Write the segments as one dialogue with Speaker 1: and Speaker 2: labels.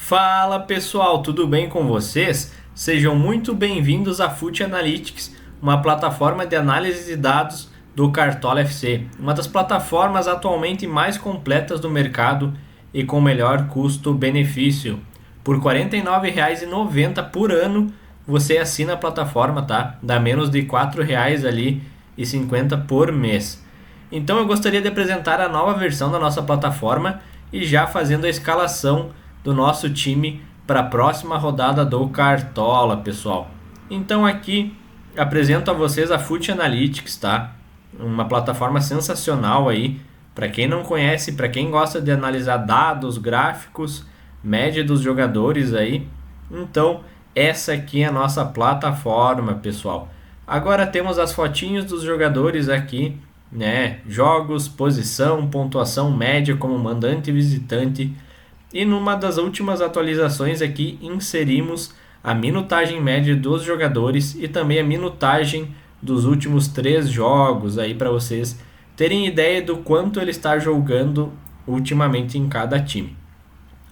Speaker 1: Fala pessoal, tudo bem com vocês? Sejam muito bem-vindos à FUT Analytics, uma plataforma de análise de dados do Cartola FC, uma das plataformas atualmente mais completas do mercado e com melhor custo-benefício. Por R$ 49,90 por ano você assina a plataforma, tá? Dá menos de R$ 4,50 por mês. Então eu gostaria de apresentar a nova versão da nossa plataforma e já fazendo a escalação do nosso time para a próxima rodada do Cartola, pessoal. Então aqui apresento a vocês a FUT Analytics, tá? Uma plataforma sensacional aí, para quem não conhece, para quem gosta de analisar dados, gráficos, média dos jogadores aí. Então essa aqui é a nossa plataforma, pessoal. Agora temos as fotinhos dos jogadores aqui, né? Jogos, posição, pontuação média como mandante e visitante. E numa das últimas atualizações aqui inserimos a minutagem média dos jogadores e também a minutagem dos últimos 3 jogos aí para vocês terem ideia do quanto ele está jogando ultimamente em cada time.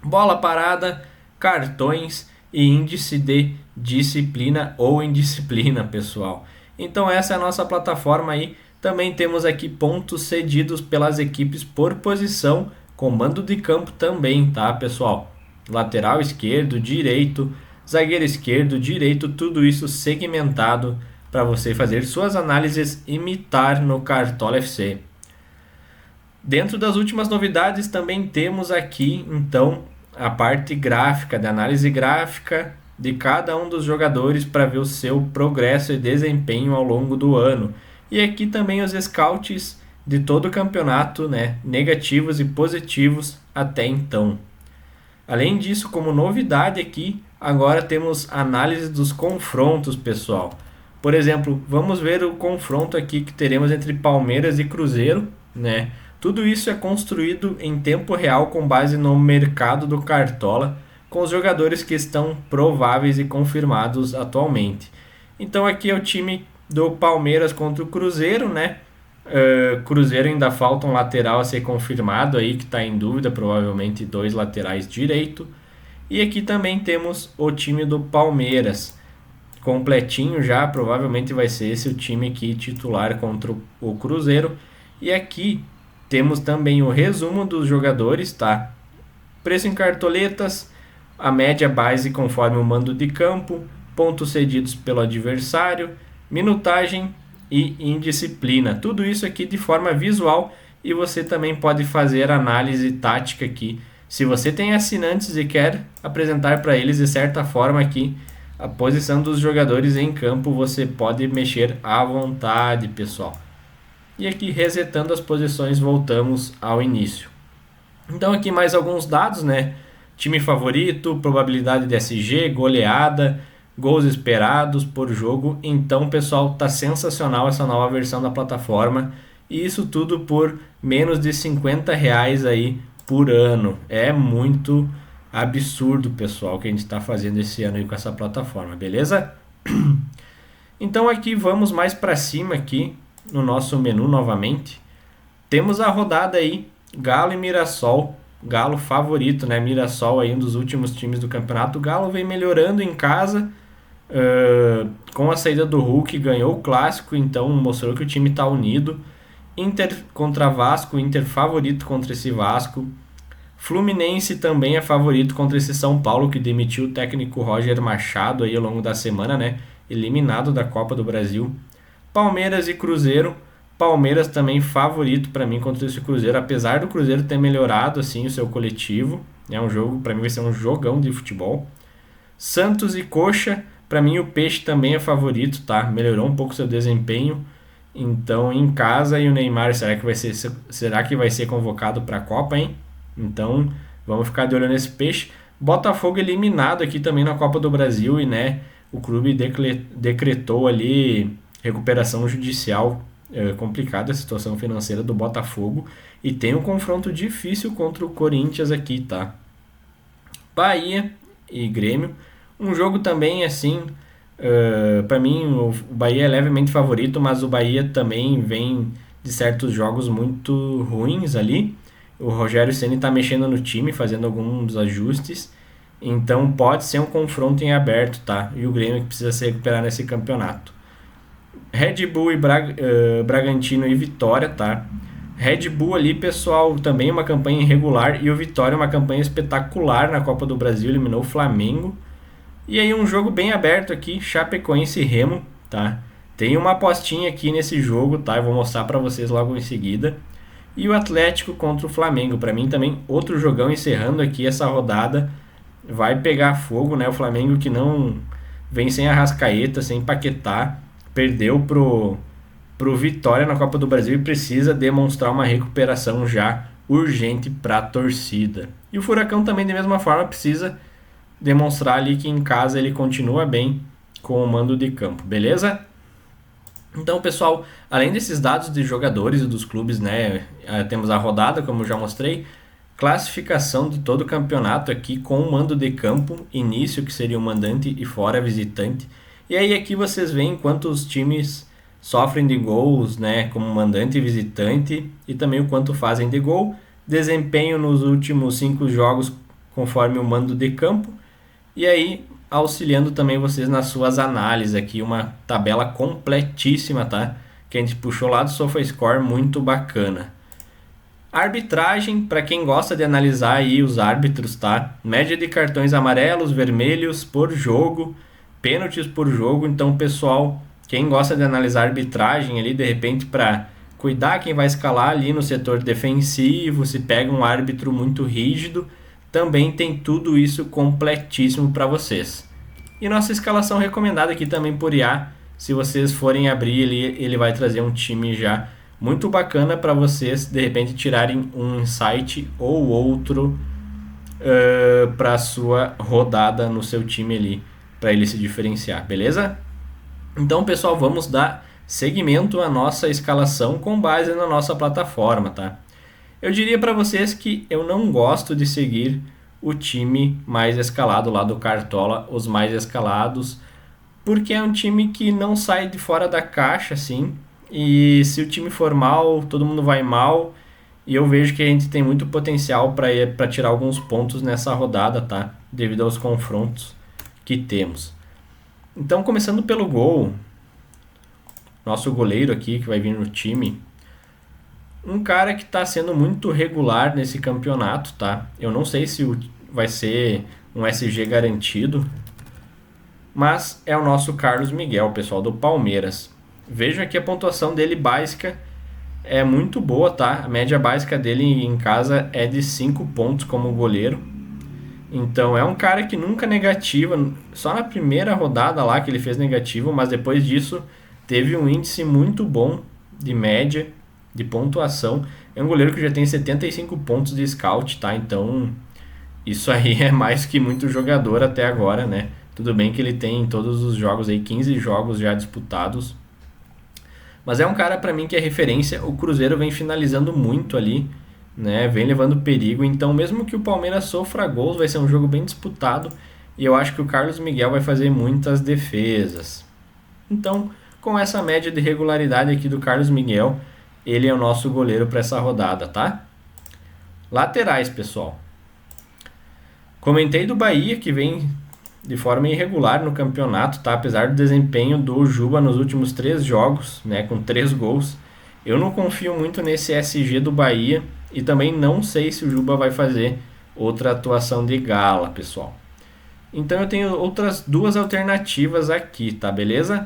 Speaker 1: Bola parada, cartões e índice de disciplina ou indisciplina, pessoal. Então essa é a nossa plataforma aí. Também temos aqui pontos cedidos pelas equipes por posição, comando de campo também, tá, pessoal? Lateral esquerdo, direito, zagueiro esquerdo, direito, tudo isso segmentado para você fazer suas análises e imitar no Cartola FC. Dentro das últimas novidades também temos aqui, então, a parte gráfica, da análise gráfica de cada um dos jogadores para ver o seu progresso e desempenho ao longo do ano. E aqui também os scouts de todo o campeonato, né, negativos e positivos até então. Além disso, como novidade aqui, agora temos análise dos confrontos, pessoal. Por exemplo, vamos ver o confronto aqui que teremos entre Palmeiras e Cruzeiro, né? Tudo isso é construído em tempo real com base no mercado do Cartola, com os jogadores que estão prováveis e confirmados atualmente. Então aqui é o time do Palmeiras contra o Cruzeiro, né? Cruzeiro ainda falta um lateral a ser confirmado aí, que está em dúvida, provavelmente 2 laterais direito. E aqui também temos o time do Palmeiras, completinho já, provavelmente vai ser esse o time aqui titular contra o Cruzeiro. E aqui temos também o resumo dos jogadores, tá? Preço em cartoletas, a média base conforme o mando de campo, pontos cedidos pelo adversário, minutagem e indisciplina. Tudo isso aqui de forma visual e você também pode fazer análise tática aqui. Se você tem assinantes e quer apresentar para eles de certa forma aqui a posição dos jogadores em campo, você pode mexer à vontade, pessoal. E aqui resetando as posições, voltamos ao início. Então aqui mais alguns dados, né? Time favorito, probabilidade de SG, goleada, gols esperados por jogo. Então, pessoal, tá sensacional essa nova versão da plataforma. E isso tudo por menos de R$50 aí por ano. É muito absurdo, pessoal, que a gente está fazendo esse ano aí com essa plataforma, beleza? Então aqui vamos mais para cima aqui no nosso menu novamente. Temos a rodada aí, Galo e Mirassol. Galo favorito, né? Mirassol aí um dos últimos times do campeonato. O Galo vem melhorando em casa. Com a saída do Hulk ganhou o clássico, então mostrou que o time está unido. Inter contra Vasco, Inter favorito contra esse Vasco. Fluminense também é favorito contra esse São Paulo, que demitiu o técnico Roger Machado aí ao longo da semana, né? Eliminado da Copa do Brasil. Palmeiras e Cruzeiro. Palmeiras também favorito para mim contra esse Cruzeiro, apesar do Cruzeiro ter melhorado assim o seu coletivo. É um jogo, para mim vai ser um jogão de futebol. Santos e Coxa. Para mim o Peixe também é favorito, tá? Melhorou um pouco seu desempenho. Então em casa, e o Neymar, será que vai ser convocado para a Copa, hein? Então vamos ficar de olho nesse Peixe. Botafogo eliminado aqui também na Copa do Brasil e, né, o clube decretou ali recuperação judicial. Complicada a situação financeira do Botafogo e tem um confronto difícil contra o Corinthians aqui, tá? Bahia e Grêmio. Um jogo também assim, para mim o Bahia é levemente favorito, mas o Bahia também vem de certos jogos muito ruins ali. O Rogério Ceni está mexendo no time, fazendo alguns ajustes. Então pode ser um confronto em aberto, tá? E o Grêmio que precisa se recuperar nesse campeonato. Red Bull e Bragantino e Vitória, tá? Red Bull ali, pessoal, também uma campanha irregular, e o Vitória uma campanha espetacular na Copa do Brasil, eliminou o Flamengo. E aí um jogo bem aberto aqui, Chapecoense e Remo, tá? Tem uma apostinha aqui nesse jogo, tá? Eu vou mostrar para vocês logo em seguida. E o Atlético contra o Flamengo, para mim também outro jogão, encerrando aqui essa rodada. Vai pegar fogo, né? O Flamengo que não vem sem Arrascaeta, sem Paquetá, perdeu pro Vitória na Copa do Brasil e precisa demonstrar uma recuperação já urgente para a torcida. E o Furacão também, da mesma forma, precisa demonstrar ali que em casa ele continua bem com o mando de campo, beleza? Então, pessoal, além desses dados de jogadores e dos clubes, né, temos a rodada, como eu já mostrei, classificação de todo o campeonato aqui com o mando de campo, início que seria o mandante e fora visitante. E aí aqui vocês veem quantos times sofrem de gols, né, como mandante e visitante, e também o quanto fazem de gol, desempenho nos últimos 5 jogos conforme o mando de campo, e aí auxiliando também vocês nas suas análises aqui, uma tabela completíssima, tá? Que a gente puxou lá do SofaScore, muito bacana. Arbitragem, para quem gosta de analisar aí os árbitros, tá? Média de cartões amarelos, vermelhos por jogo, pênaltis por jogo. Então, pessoal, quem gosta de analisar arbitragem ali, de repente, para cuidar quem vai escalar ali no setor defensivo, se pega um árbitro muito rígido, também tem tudo isso completíssimo para vocês. E nossa escalação recomendada aqui também por IA, se vocês forem abrir, ele vai trazer um time já muito bacana para vocês, de repente, tirarem um insight ou outro para a sua rodada no seu time ali, para ele se diferenciar, beleza? Então, pessoal, vamos dar seguimento à nossa escalação com base na nossa plataforma, tá? Eu diria para vocês que eu não gosto de seguir o time mais escalado lá do Cartola, os mais escalados, porque é um time que não sai de fora da caixa, assim, e se o time for mal, todo mundo vai mal, e eu vejo que a gente tem muito potencial para tirar alguns pontos nessa rodada, tá? Devido aos confrontos que temos. Então, começando pelo gol, nosso goleiro aqui que vai vir no time, um cara que está sendo muito regular nesse campeonato, tá? Eu não sei se vai ser um SG garantido, mas é o nosso Carlos Miguel, pessoal, do Palmeiras. Vejam aqui a pontuação dele básica, é muito boa, tá? A média básica dele em casa é de 5 pontos como goleiro. Então é um cara que nunca negativa, só na primeira rodada lá que ele fez negativo, mas depois disso teve um índice muito bom de média, de pontuação. É um goleiro que já tem 75 pontos de scout, tá? Então isso aí é mais que muito jogador até agora, né? Tudo bem que ele tem em todos os jogos aí 15 jogos já disputados. Mas é um cara para mim que é referência. O Cruzeiro vem finalizando muito ali, né? Vem levando perigo. Então mesmo que o Palmeiras sofra gols, vai ser um jogo bem disputado. E eu acho que o Carlos Miguel vai fazer muitas defesas. Então, com essa média de regularidade aqui do Carlos Miguel, ele é o nosso goleiro para essa rodada, tá? Laterais, pessoal. Comentei do Bahia, que vem de forma irregular no campeonato, tá? Apesar do desempenho do Juba nos últimos 3 jogos, né? Com 3 gols. Eu não confio muito nesse SG do Bahia e também não sei se o Juba vai fazer outra atuação de gala, pessoal. Então eu tenho outras 2 alternativas aqui, tá? Beleza?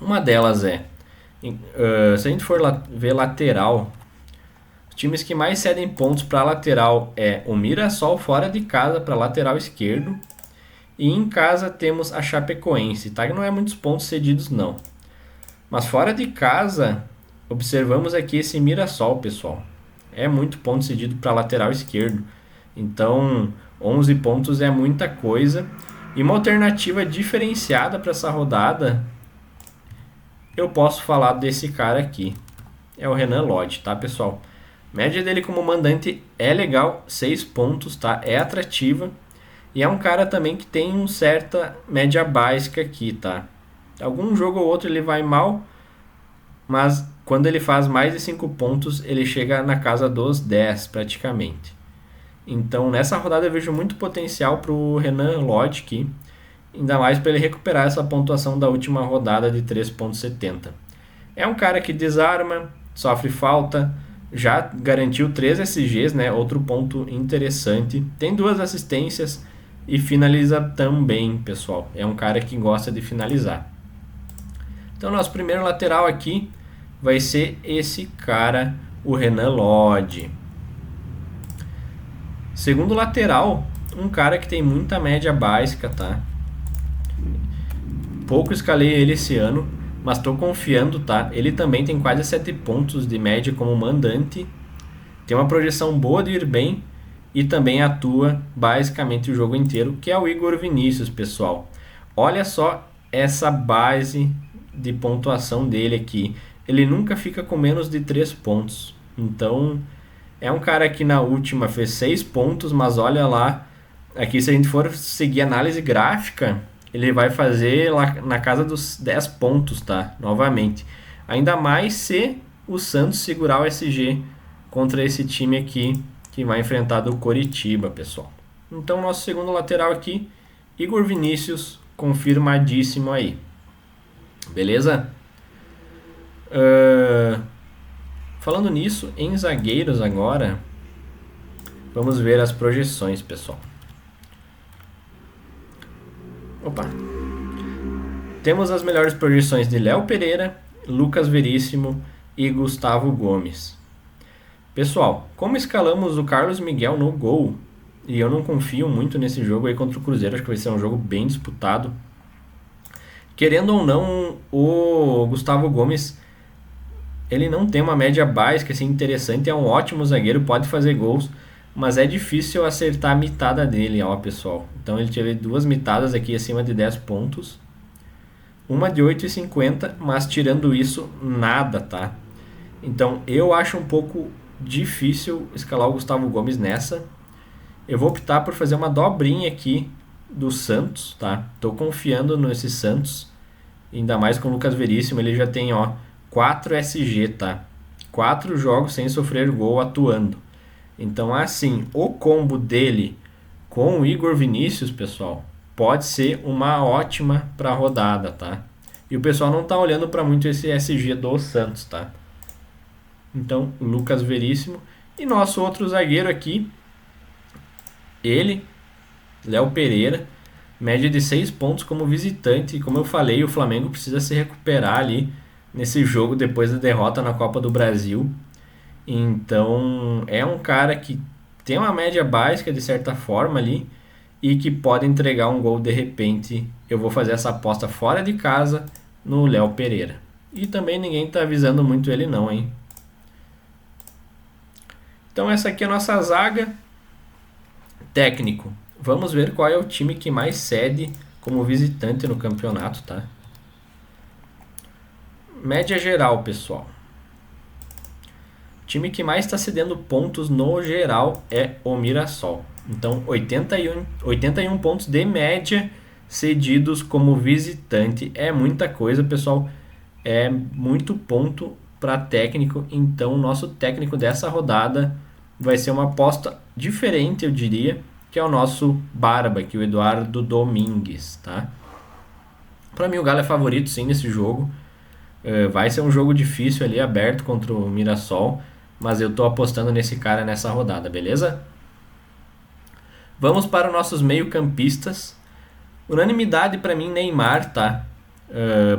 Speaker 1: Uma delas é... se a gente for ver lateral, os times que mais cedem pontos para lateral é o Mirassol fora de casa para lateral esquerdo, e em casa temos a Chapecoense, tá? Que não é muitos pontos cedidos não, mas fora de casa observamos aqui esse Mirassol, pessoal, é muito ponto cedido para lateral esquerdo, então 11 pontos é muita coisa. E uma alternativa diferenciada para essa rodada, eu posso falar desse cara aqui, é o Renan Lodge, tá, pessoal? Média dele como mandante é legal, 6 pontos, tá? É atrativa. E é um cara também que tem uma certa média básica aqui, tá? Algum jogo ou outro ele vai mal, mas quando ele faz mais de 5 pontos, ele chega na casa dos 10 praticamente. Então nessa rodada eu vejo muito potencial para o Renan Lodge aqui, ainda mais para ele recuperar essa pontuação da última rodada de 3,70. É um cara que desarma, sofre falta, já garantiu 3 SGs, né? Outro ponto interessante. Tem 2 assistências e finaliza também, pessoal. É um cara que gosta de finalizar. Então nosso primeiro lateral aqui vai ser esse cara, o Renan Lodge. Segundo lateral, um cara que tem muita média básica, tá? Pouco escalei ele esse ano, mas estou confiando, tá? Ele também tem quase 7 pontos de média como mandante, tem uma projeção boa de ir bem e também atua basicamente o jogo inteiro, que é o Igor Vinícius, pessoal. Olha só essa base de pontuação dele aqui. Ele nunca fica com menos de 3 pontos. Então, é um cara que na última fez 6 pontos, mas olha lá, aqui se a gente for seguir análise gráfica, ele vai fazer lá na casa dos 10 pontos, tá? Novamente. Ainda mais se o Santos segurar o SG contra esse time aqui que vai enfrentar do Coritiba, pessoal. Então, nosso segundo lateral aqui, Igor Vinícius, confirmadíssimo aí. Beleza? Falando nisso, em zagueiros agora, vamos ver as projeções, pessoal. Opa! Temos as melhores projeções de Léo Pereira, Lucas Veríssimo e Gustavo Gomes. Pessoal, como escalamos o Carlos Miguel no gol, e eu não confio muito nesse jogo aí contra o Cruzeiro, acho que vai ser um jogo bem disputado. Querendo ou não, o Gustavo Gomes, ele não tem uma média básica assim, interessante, é um ótimo zagueiro, pode fazer gols, mas é difícil acertar a mitada dele, ó, pessoal. Então ele teve 2 mitadas aqui acima de 10 pontos, uma de 8,50, mas tirando isso, nada, tá? Então eu acho um pouco difícil escalar o Gustavo Gomes nessa. Eu vou optar por fazer uma dobrinha aqui do Santos, tá? Tô confiando nesse Santos, ainda mais com o Lucas Veríssimo, ele já tem, ó, 4 SG, tá? 4 jogos sem sofrer gol atuando. Então, assim, o combo dele com o Igor Vinícius, pessoal, pode ser uma ótima para a rodada, tá? E o pessoal não tá olhando para muito esse SG do Santos, tá? Então, Lucas Veríssimo. E nosso outro zagueiro aqui, ele, Léo Pereira, média de 6 pontos como visitante. Como eu falei, o Flamengo precisa se recuperar ali nesse jogo depois da derrota na Copa do Brasil. Então, é um cara que tem uma média básica de certa forma ali e que pode entregar um gol de repente. Eu vou fazer essa aposta fora de casa no Léo Pereira. E também ninguém tá avisando muito ele não, hein? Então essa aqui é a nossa zaga. Técnico. Vamos ver qual é o time que mais cede como visitante no campeonato, tá? Média geral, pessoal. O time que mais está cedendo pontos no geral é o Mirassol. Então, 81 pontos de média cedidos como visitante. É muita coisa, pessoal. É muito ponto para técnico. Então, o nosso técnico dessa rodada vai ser uma aposta diferente, eu diria, que é o nosso Barba, aqui, o Eduardo Domingues, tá? Para mim, o Galo é favorito, sim, nesse jogo. Vai ser um jogo difícil ali, aberto contra o Mirassol, mas eu tô apostando nesse cara nessa rodada, beleza? Vamos para os nossos meio-campistas. Unanimidade para mim, Neymar, tá?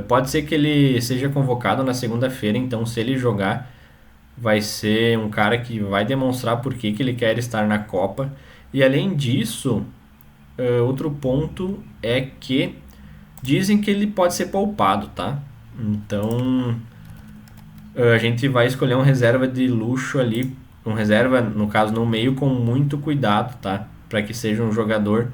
Speaker 1: Pode ser que ele seja convocado na segunda-feira, então se ele jogar, vai ser um cara que vai demonstrar por que ele quer estar na Copa. E além disso, outro ponto é que dizem que ele pode ser poupado, tá? Então, a gente vai escolher um reserva de luxo ali, um reserva, no caso, no meio, com muito cuidado, tá? Para que seja um jogador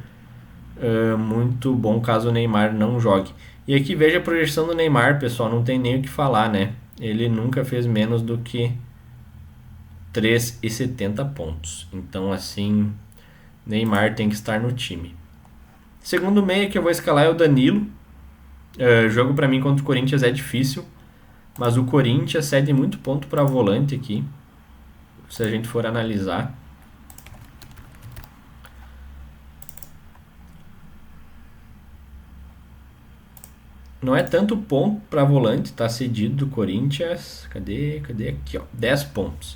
Speaker 1: muito bom caso o Neymar não jogue. E aqui veja a projeção do Neymar, pessoal, não tem nem o que falar, né? Ele nunca fez menos do que 3,70 pontos. Então, assim, Neymar tem que estar no time. Segundo meia que eu vou escalar é o Danilo. Jogo para mim contra o Corinthians é difícil, mas o Corinthians cede muito ponto para volante aqui, se a gente for analisar. Não é tanto ponto para volante, tá cedido do Corinthians. Cadê aqui, ó, 10 pontos.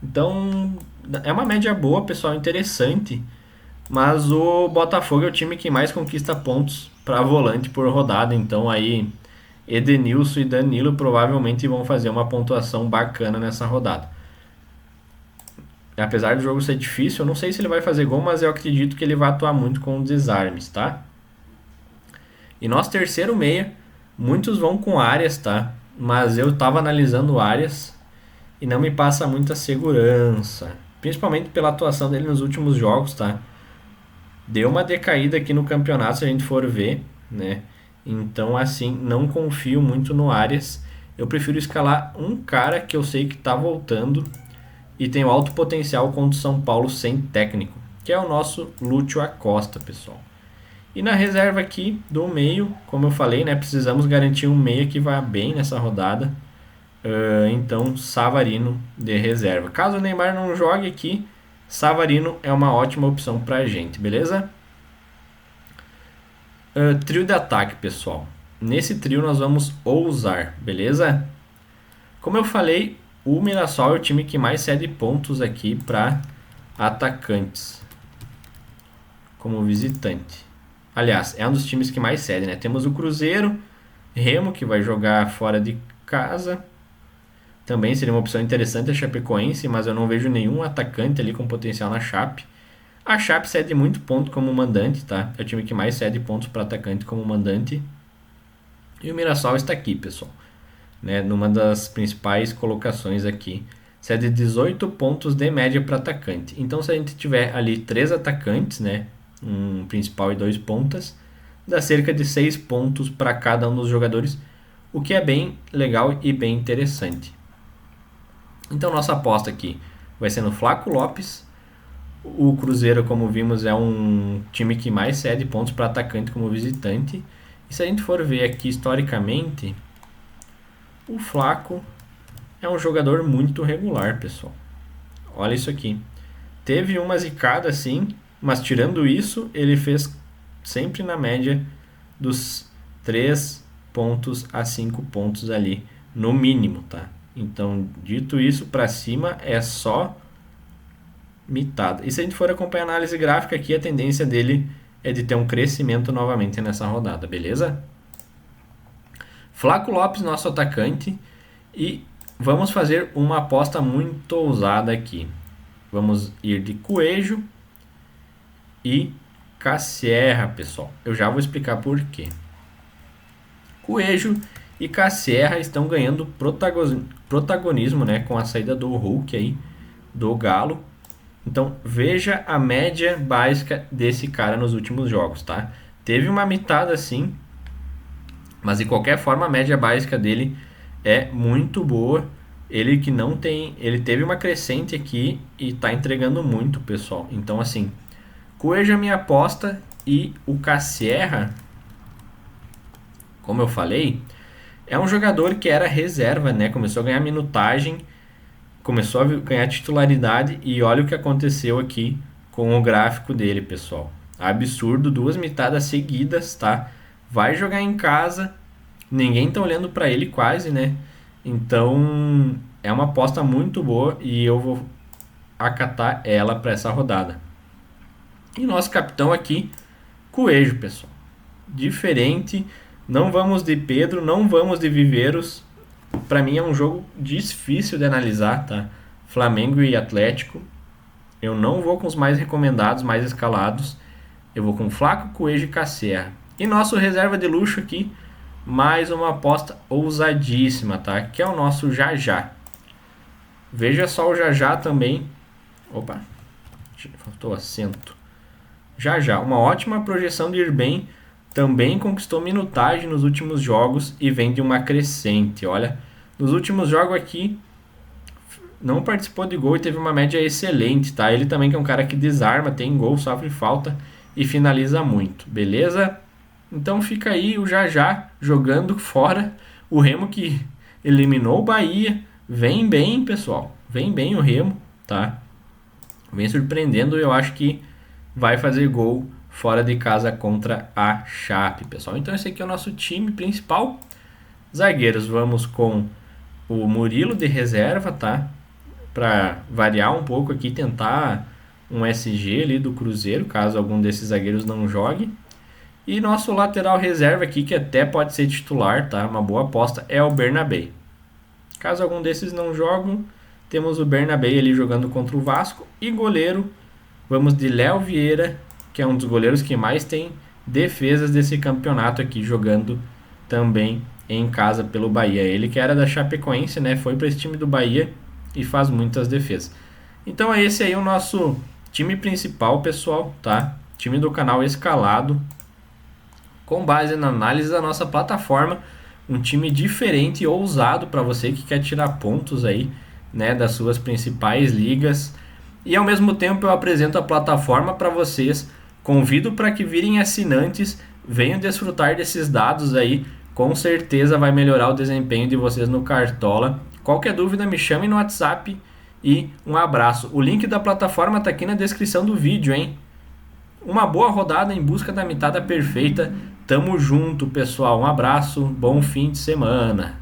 Speaker 1: Então, é uma média boa, pessoal, interessante. Mas o Botafogo é o time que mais conquista pontos para volante por rodada. Então aí Edenilson e Danilo provavelmente vão fazer uma pontuação bacana nessa rodada. Apesar do jogo ser difícil, eu não sei se ele vai fazer gol, mas eu acredito que ele vai atuar muito com desarmes, tá? E nosso terceiro meia, muitos vão com Arias, tá? Mas eu tava analisando o Arias e não me passa muita segurança. Principalmente pela atuação dele nos últimos jogos, tá? Deu uma decaída aqui no campeonato, se a gente for ver, né? Então, assim, não confio muito no Arias. Eu prefiro escalar um cara que eu sei que tá voltando e tem alto potencial contra o São Paulo sem técnico, que é o nosso Lúcio Acosta, pessoal. E na reserva aqui do meio, como eu falei, né? Precisamos garantir um meia que vá bem nessa rodada. Então, Savarino de reserva. Caso o Neymar não jogue aqui, Savarino é uma ótima opção pra gente, beleza? Trio de ataque, pessoal. Nesse trio nós vamos ousar, beleza? Como eu falei, o Mirassol é o time que mais cede pontos aqui para atacantes como visitante. Aliás, é um dos times que mais cede, né? Temos o Cruzeiro, Remo, que vai jogar fora de casa. Também seria uma opção interessante a Chapecoense, mas eu não vejo nenhum atacante ali com potencial na Chape. A Chape cede muito ponto como mandante, tá? É o time que mais cede pontos para atacante como mandante. E o Mirassol está aqui, pessoal, né? Numa das principais colocações aqui. Cede 18 pontos de média para atacante. Então, se a gente tiver ali 3 atacantes, né? Um principal e 2 pontas, dá cerca de 6 pontos para cada um dos jogadores, o que é bem legal e bem interessante. Então nossa aposta aqui vai ser no Flaco Lopes. O Cruzeiro, como vimos, é um time que mais cede pontos para atacante como visitante. E se a gente for ver aqui historicamente, o Flaco é um jogador muito regular, pessoal. Olha isso aqui. Teve uma zicada sim, mas tirando isso, ele fez sempre na média dos 3 pontos a 5 pontos ali, no mínimo, tá? Então, dito isso, para cima é só mitada. E se a gente for acompanhar a análise gráfica aqui, a tendência dele é de ter um crescimento novamente nessa rodada, beleza? Flaco Lopes, nosso atacante, e vamos fazer uma aposta muito ousada aqui. Vamos ir de Coelho e Casierra, pessoal. Eu já vou explicar por quê. Coelho e Casierra estão ganhando protagonismo, né, com a saída do Hulk aí, do Galo. Então, veja a média básica desse cara nos últimos jogos, tá? Teve uma mitada sim, mas de qualquer forma a média básica dele é muito boa. Ele que não tem, ele teve uma crescente aqui e tá entregando muito, pessoal. Então, assim, Coelho é minha aposta e o Casierra, como eu falei, é um jogador que era reserva, né? Começou a ganhar minutagem, começou a ganhar titularidade e olha o que aconteceu aqui com o gráfico dele, pessoal. Absurdo, 2 mitadas seguidas, tá? Vai jogar em casa, ninguém tá olhando para ele quase, né? Então, é uma aposta muito boa e eu vou acatar ela para essa rodada. E nosso capitão aqui, Coelho, pessoal. Diferente. Não vamos de Pedro, não vamos de Viveiros. Para mim é um jogo difícil de analisar, tá? Flamengo e Atlético. Eu não vou com os mais recomendados, mais escalados. Eu vou com Flaco, Coelho e Casierra. E nosso reserva de luxo aqui, mais uma aposta ousadíssima, tá? Que é o nosso Jajá. Veja só o Jajá também. Opa, faltou acento. Jajá, uma ótima projeção de ir bem. Também conquistou minutagem nos últimos jogos e vem de uma crescente. Olha, nos últimos jogos aqui não participou de gol e teve uma média excelente, tá? Ele também que é um cara que desarma, tem gol, sofre falta e finaliza muito, beleza? Então fica aí o Jajá jogando fora. O Remo que eliminou o Bahia. Vem bem, pessoal. Vem bem o Remo, tá? Vem surpreendendo. Eu acho que vai fazer gol fora de casa contra a Chape, pessoal. Então esse aqui é o nosso time principal. Zagueiros, vamos com o Murilo de reserva, tá? Para variar um pouco aqui, tentar um SG ali do Cruzeiro, caso algum desses zagueiros não jogue. E nosso lateral reserva aqui, que até pode ser titular, tá? Uma boa aposta, é o Bernabé. Caso algum desses não jogam, temos o Bernabé ali jogando contra o Vasco. E goleiro, vamos de Léo Vieira, que é um dos goleiros que mais tem defesas desse campeonato aqui, jogando também em casa pelo Bahia. Ele que era da Chapecoense, né? Foi para esse time do Bahia e faz muitas defesas. Então é esse aí o nosso time principal, pessoal, tá? Time do canal escalado, com base na análise da nossa plataforma, um time diferente e ousado para você que quer tirar pontos aí, né, das suas principais ligas. E ao mesmo tempo eu apresento a plataforma para vocês, convido para que virem assinantes, venham desfrutar desses dados aí, com certeza vai melhorar o desempenho de vocês no Cartola. Qualquer dúvida me chame no WhatsApp e um abraço. O link da plataforma está aqui na descrição do vídeo, hein? Uma boa rodada em busca da mitada perfeita. Tamo junto, pessoal. Um abraço, bom fim de semana.